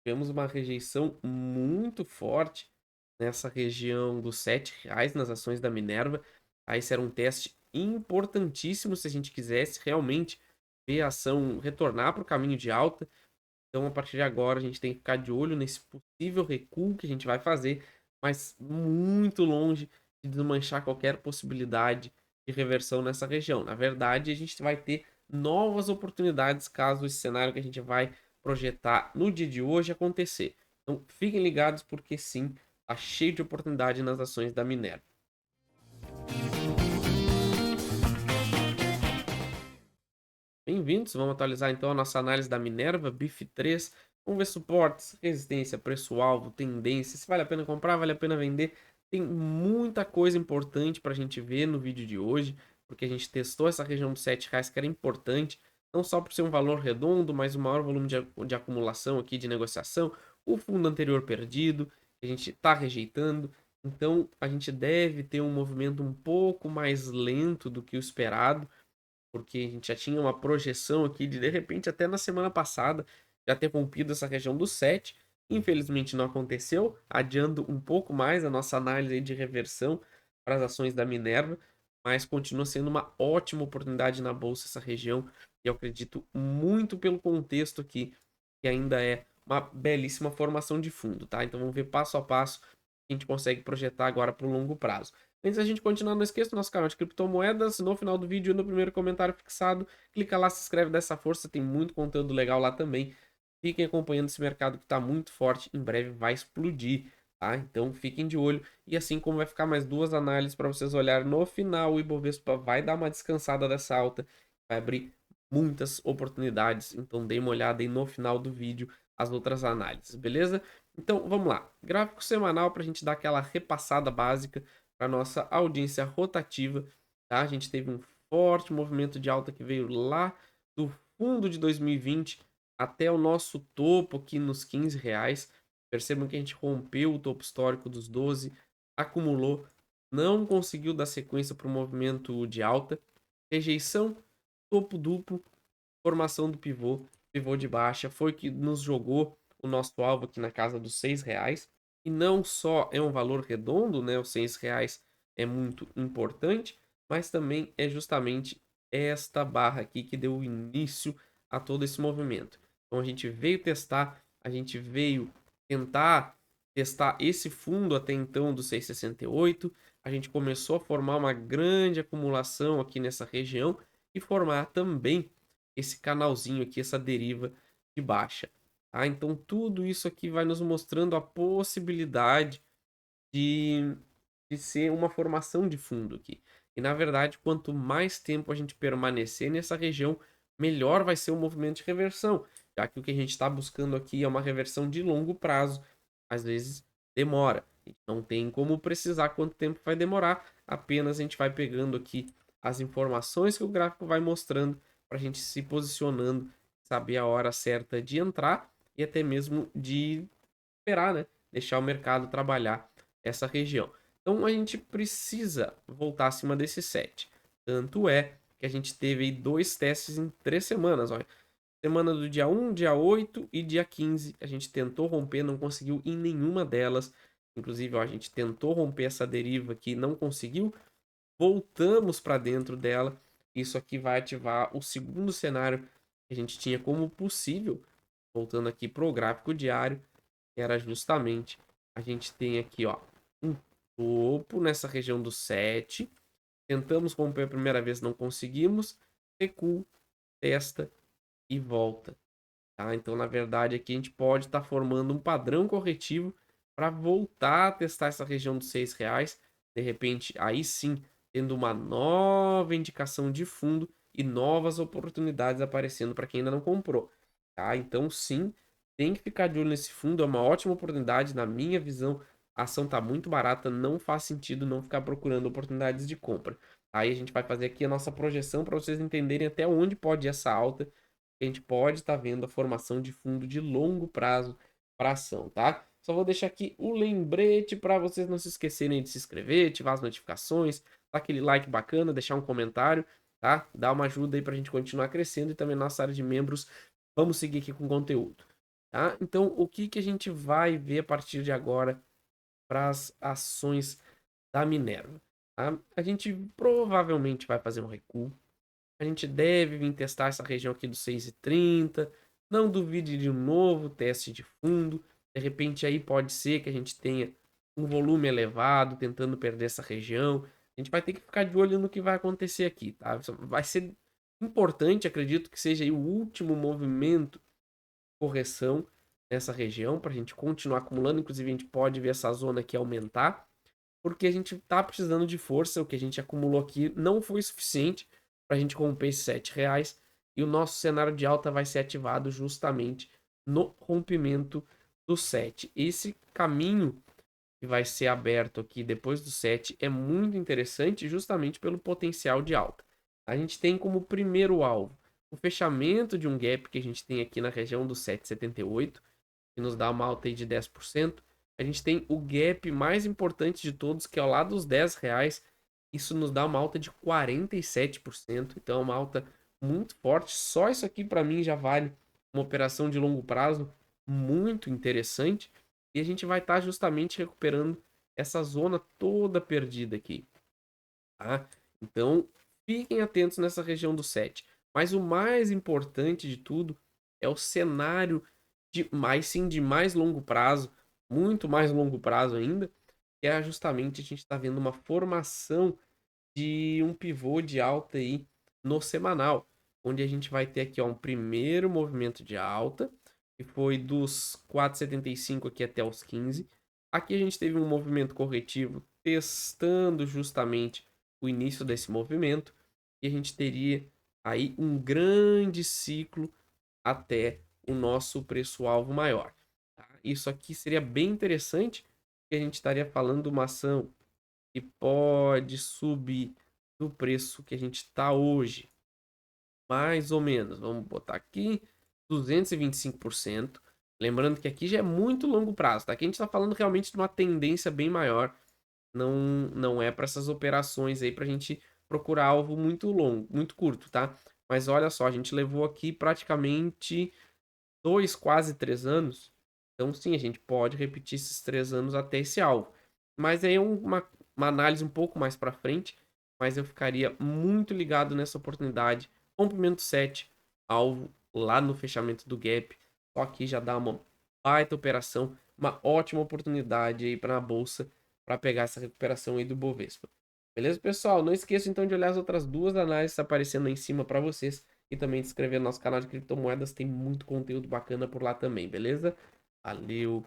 tivemos uma rejeição muito forte nessa região dos R$ 7 nas ações da Minerva. Aí esse era um teste importantíssimo se a gente quisesse realmente ver a ação retornar para o caminho de alta. Então, a partir de agora, a gente tem que ficar de olho nesse possível recuo que a gente vai fazer, mas muito longe de desmanchar qualquer possibilidade de reversão nessa região. Na verdade, a gente vai ter novas oportunidades caso esse cenário que a gente vai projetar no dia de hoje acontecer. Então, fiquem ligados porque sim, tá cheio de oportunidade nas ações da Minerva. Bem-vindos, vamos atualizar então a nossa análise da Minerva BIF3. Vamos ver suportes, resistência, preço-alvo, tendência, se vale a pena comprar, vale a pena vender. Tem muita coisa importante para a gente ver no vídeo de hoje, porque a gente testou essa região dos R$ 7 que era importante, não só por ser um valor redondo, mas o maior volume de acumulação aqui de negociação, o fundo anterior perdido, que a gente está rejeitando. Então a gente deve ter um movimento um pouco mais lento do que o esperado porque a gente já tinha uma projeção aqui de repente, até na semana passada, já ter rompido essa região do 7. Infelizmente não aconteceu, adiando um pouco mais a nossa análise de reversão para as ações da Minerva, mas continua sendo uma ótima oportunidade na bolsa essa região, e eu acredito muito pelo contexto aqui, que ainda é uma belíssima formação de fundo, tá? Então vamos ver passo a passo que a gente consegue projetar agora para o longo prazo. Antes da gente continuar, não esqueça do nosso canal de criptomoedas. No final do vídeo, no primeiro comentário fixado, clica lá, se inscreve dessa força, tem muito conteúdo legal lá também. Fiquem acompanhando esse mercado que está muito forte, em breve vai explodir, tá? Então fiquem de olho. E assim como vai ficar mais duas análises para vocês olharem no final, o Ibovespa vai dar uma descansada dessa alta, vai abrir muitas oportunidades. Então dê uma olhada aí no final do vídeo as outras análises, beleza? Então vamos lá. Gráfico semanal para a gente dar aquela repassada básica para nossa audiência rotativa, tá? A gente teve um forte movimento de alta que veio lá do fundo de 2020 até o nosso topo aqui nos R$ 15. Percebam que a gente rompeu o topo histórico dos 12, acumulou, não conseguiu dar sequência para o movimento de alta, rejeição, topo duplo, formação do pivô, pivô de baixa, foi que nos jogou o nosso alvo aqui na casa dos R$ 6. E não só é um valor redondo, né? Os R$ 6 é muito importante, mas também é justamente esta barra aqui que deu início a todo esse movimento. Então a gente veio testar, a gente veio tentar testar esse fundo até então do 6,68. A gente começou a formar uma grande acumulação aqui nessa região e formar também esse canalzinho aqui, essa deriva de baixa. Tá? Então tudo isso aqui vai nos mostrando a possibilidade de, de ser uma formação de fundo aqui. E na verdade, quanto mais tempo a gente permanecer nessa região, melhor vai ser o movimento de reversão, já que o que a gente está buscando aqui é uma reversão de longo prazo. Às vezes demora. A gente não tem como precisar quanto tempo vai demorar, apenas a gente vai pegando aqui as informações que o gráfico vai mostrando para a gente se posicionando, saber a hora certa de entrar e até mesmo de esperar, né? Deixar o mercado trabalhar essa região. Então a gente precisa voltar acima desse 7. Tanto é que a gente teve aí dois testes em 3 semanas. Olha. Semana do dia 1, dia 8 e dia 15. A gente tentou romper, não conseguiu em nenhuma delas. Inclusive, ó, a gente tentou romper essa deriva aqui, não conseguiu. Voltamos para dentro dela. Isso aqui vai ativar o segundo cenário que a gente tinha como possível. Voltando aqui para o gráfico diário, que era justamente a gente tem aqui, ó, um topo nessa região do 7. Tentamos romper a primeira vez, não conseguimos. Recuo, testa e volta. Tá? Então, na verdade, aqui a gente pode estar formando um padrão corretivo para voltar a testar essa região dos R$ 6. De repente, aí sim, tendo uma nova indicação de fundo e novas oportunidades aparecendo para quem ainda não comprou. Tá? Então, sim, tem que ficar de olho nesse fundo, é uma ótima oportunidade, na minha visão. A ação está muito barata, não faz sentido não ficar procurando oportunidades de compra. Aí a gente vai fazer aqui a nossa projeção para vocês entenderem até onde pode ir essa alta. A gente pode estar vendo a formação de fundo de longo prazo para ação, tá? Só vou deixar aqui o lembrete para vocês não se esquecerem de se inscrever, ativar as notificações, dar aquele like bacana, deixar um comentário, tá? Dá uma ajuda aí para a gente continuar crescendo e também nossa área de membros. Vamos seguir aqui com conteúdo. tá? Então, o que que a gente vai ver a partir de agora para as ações da Minerva, tá? A gente provavelmente vai fazer um recuo. A gente deve vir testar essa região aqui dos 6,30. Não duvide de um novo teste de fundo. De repente aí pode ser que a gente tenha um volume elevado tentando perder essa região. A gente vai ter que ficar de olho no que vai acontecer aqui, tá? Vai ser importante, acredito que seja aí o último movimento de correção nessa região para a gente continuar acumulando. Inclusive a gente pode ver essa zona aqui aumentar porque a gente tá precisando de força. O que a gente acumulou aqui não foi suficiente para a gente romper esses R$ 7. E o nosso cenário de alta vai ser ativado justamente no rompimento do 7. Esse caminho que vai ser aberto aqui depois do 7 é muito interessante justamente pelo potencial de alta. A gente tem como primeiro alvo o fechamento de um gap que a gente tem aqui na região do 7,78, que nos dá uma alta aí de 10%. A gente tem o gap mais importante de todos, que é ao lado dos R$ 10. Isso nos dá uma alta de 47%. Então é uma alta muito forte. Só isso aqui para mim já vale uma operação de longo prazo muito interessante. E a gente vai estar justamente recuperando essa zona toda perdida aqui, tá? Então fiquem atentos nessa região do 7. Mas o mais importante de tudo é o cenário de mais longo prazo, muito mais longo prazo ainda, que é justamente a gente está vendo uma formação de um pivô de alta aí no semanal, onde a gente vai ter aqui ó, um primeiro movimento de alta, que foi dos 4,75 aqui até os 15. Aqui a gente teve um movimento corretivo testando justamente o início desse movimento, e a gente teria aí um grande ciclo até o nosso preço-alvo maior. Tá? Isso aqui seria bem interessante, porque a gente estaria falando de uma ação que pode subir do preço que a gente está hoje, mais ou menos. Vamos botar aqui 225%. Lembrando que aqui já é muito longo prazo, tá? Aqui a gente está falando realmente de uma tendência bem maior. Não é para essas operações aí para a gente procurar alvo muito longo, muito curto, tá? Mas olha só, a gente levou aqui praticamente 2, quase 3 anos. Então, sim, a gente pode repetir esses 3 anos até esse alvo. Mas aí é uma análise um pouco mais para frente. Mas eu ficaria muito ligado nessa oportunidade. Rompimento 7, alvo lá no fechamento do gap. Só aqui já dá uma baita operação, uma ótima oportunidade aí para a bolsa para pegar essa recuperação aí do Bovespa. Beleza, pessoal? Não esqueça então de olhar as outras duas análises aparecendo aí em cima para vocês e também se inscrever no nosso canal de criptomoedas, tem muito conteúdo bacana por lá também, beleza? Valeu!